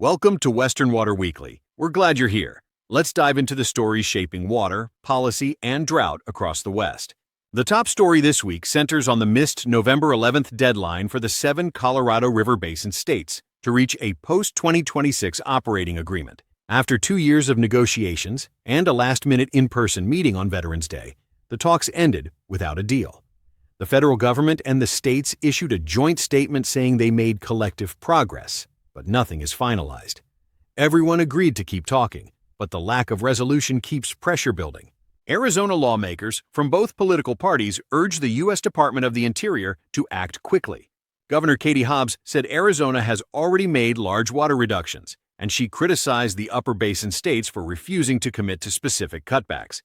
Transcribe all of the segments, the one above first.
Welcome to Western Water Weekly. We're glad you're here. Let's dive into the stories shaping water, policy, and drought across the West. The top story this week centers on the missed November 11th deadline for the 7 Colorado River Basin states to reach a post-2026 operating agreement. After 2 years of negotiations and a last-minute in-person meeting on Veterans Day, the talks ended without a deal. The federal government and the states issued a joint statement saying they made collective progress, but nothing is finalized. Everyone agreed to keep talking, but the lack of resolution keeps pressure building. Arizona lawmakers from both political parties urged the U.S. Department of the Interior to act quickly. Governor Katie Hobbs said Arizona has already made large water reductions, and she criticized the upper basin states for refusing to commit to specific cutbacks.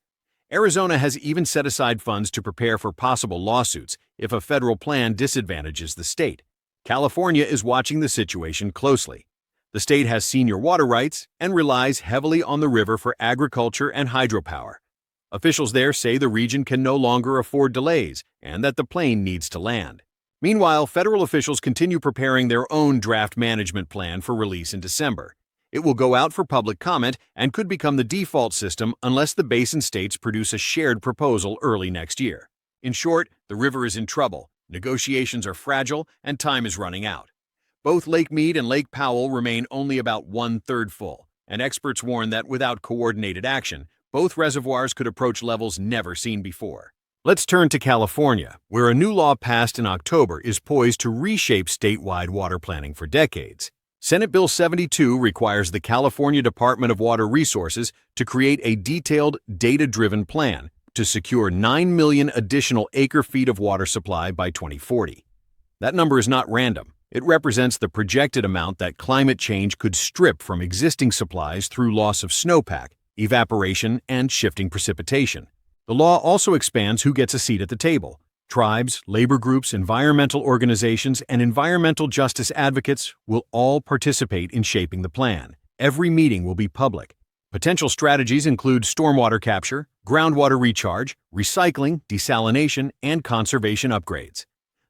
Arizona has even set aside funds to prepare for possible lawsuits if a federal plan disadvantages the state. California is watching the situation closely. The state has senior water rights and relies heavily on the river for agriculture and hydropower. Officials there say the region can no longer afford delays and that the plane needs to land. Meanwhile, federal officials continue preparing their own draft management plan for release in December. It will go out for public comment and could become the default system unless the basin states produce a shared proposal early next year. In short, the river is in trouble. Negotiations are fragile, and time is running out. Both Lake Mead and Lake Powell remain only about one-third full, and experts warn that without coordinated action, both reservoirs could approach levels never seen before. Let's turn to California, where a new law passed in October is poised to reshape statewide water planning for decades. Senate Bill 72 requires the California Department of Water Resources to create a detailed, data-driven plan to secure 9 million additional acre-feet of water supply by 2040. That number is not random. It represents the projected amount that climate change could strip from existing supplies through loss of snowpack, evaporation, and shifting precipitation. The law also expands who gets a seat at the table. Tribes, labor groups, environmental organizations, and environmental justice advocates will all participate in shaping the plan. Every meeting will be public. Potential strategies include stormwater capture, groundwater recharge, recycling, desalination, and conservation upgrades.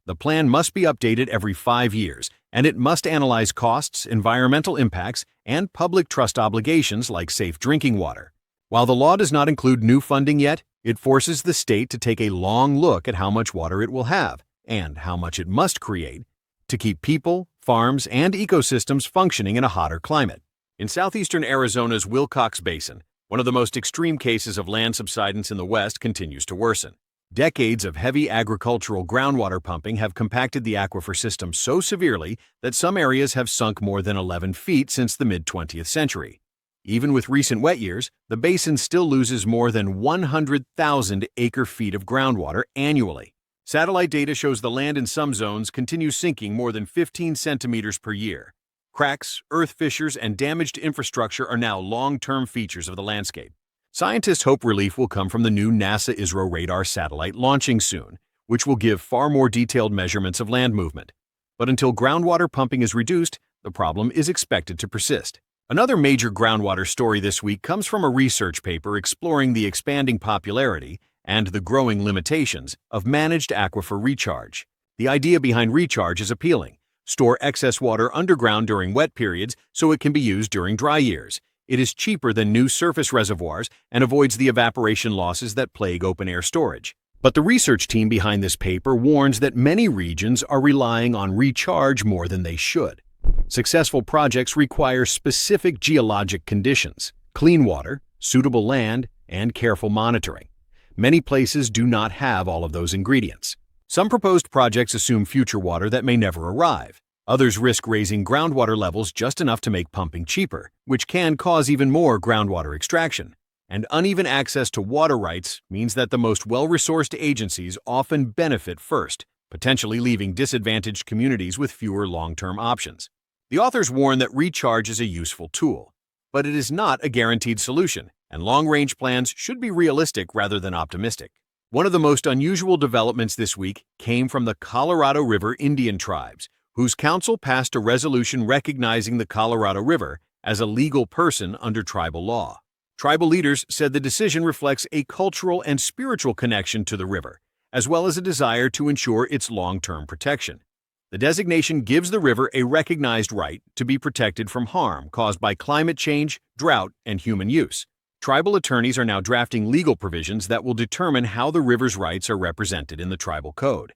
The plan must be updated every 5 years, and it must analyze costs, environmental impacts, and public trust obligations like safe drinking water. While the law does not include new funding yet, it forces the state to take a long look at how much water it will have and how much it must create to keep people, farms, and ecosystems functioning in a hotter climate. In southeastern Arizona's Willcox Basin, one of the most extreme cases of land subsidence in the West continues to worsen. Decades of heavy agricultural groundwater pumping have compacted the aquifer system so severely that some areas have sunk more than 11 feet since the mid-20th century. Even with recent wet years, the basin still loses more than 100,000 acre-feet of groundwater annually. Satellite data shows the land in some zones continues sinking more than 15 centimeters per year. Cracks, earth fissures, and damaged infrastructure are now long-term features of the landscape. Scientists hope relief will come from the new NASA ISRO radar satellite launching soon, which will give far more detailed measurements of land movement. But until groundwater pumping is reduced, the problem is expected to persist. Another major groundwater story this week comes from a research paper exploring the expanding popularity and the growing limitations of managed aquifer recharge. The idea behind recharge is appealing. Store excess water underground during wet periods so it can be used during dry years. It is cheaper than new surface reservoirs and avoids the evaporation losses that plague open-air storage. But the research team behind this paper warns that many regions are relying on recharge more than they should. Successful projects require specific geologic conditions, clean water, suitable land, and careful monitoring. Many places do not have all of those ingredients. Some proposed projects assume future water that may never arrive. Others risk raising groundwater levels just enough to make pumping cheaper, which can cause even more groundwater extraction. And uneven access to water rights means that the most well-resourced agencies often benefit first, potentially leaving disadvantaged communities with fewer long-term options. The authors warn that recharge is a useful tool, but it is not a guaranteed solution, and long-range plans should be realistic rather than optimistic. One of the most unusual developments this week came from the Colorado River Indian tribes, whose council passed a resolution recognizing the Colorado River as a legal person under tribal law. Tribal leaders said the decision reflects a cultural and spiritual connection to the river, as well as a desire to ensure its long-term protection. The designation gives the river a recognized right to be protected from harm caused by climate change, drought, and human use. Tribal attorneys are now drafting legal provisions that will determine how the river's rights are represented in the tribal code.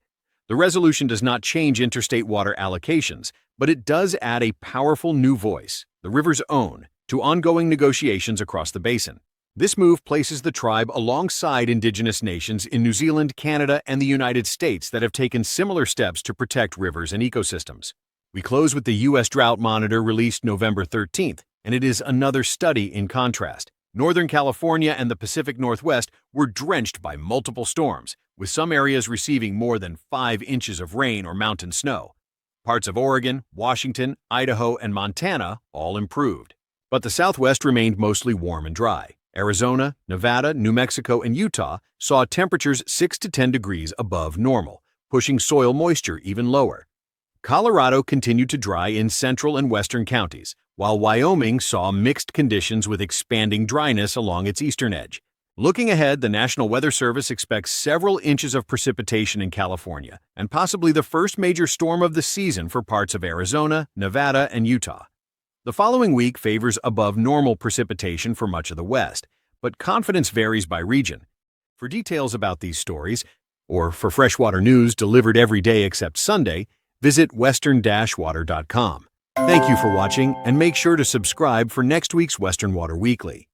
The resolution does not change interstate water allocations, but it does add a powerful new voice, the river's own, to ongoing negotiations across the basin. This move places the tribe alongside indigenous nations in New Zealand, Canada, and the United States that have taken similar steps to protect rivers and ecosystems. We close with the U.S. Drought Monitor released November 13th, and it is another study in contrast. Northern California and the Pacific Northwest were drenched by multiple storms, with some areas receiving more than 5 inches of rain or mountain snow. Parts of Oregon, Washington, Idaho, and Montana all improved. But the Southwest remained mostly warm and dry. Arizona, Nevada, New Mexico, and Utah saw temperatures 6 to 10 degrees above normal, pushing soil moisture even lower. Colorado continued to dry in central and western counties, while Wyoming saw mixed conditions with expanding dryness along its eastern edge. Looking ahead, the National Weather Service expects several inches of precipitation in California, and possibly the first major storm of the season for parts of Arizona, Nevada, and Utah. The following week favors above normal precipitation for much of the West, but confidence varies by region. For details about these stories, or for freshwater news delivered every day except Sunday, visit western-water.com. Thank you for watching, and make sure to subscribe for next week's Western Water Weekly.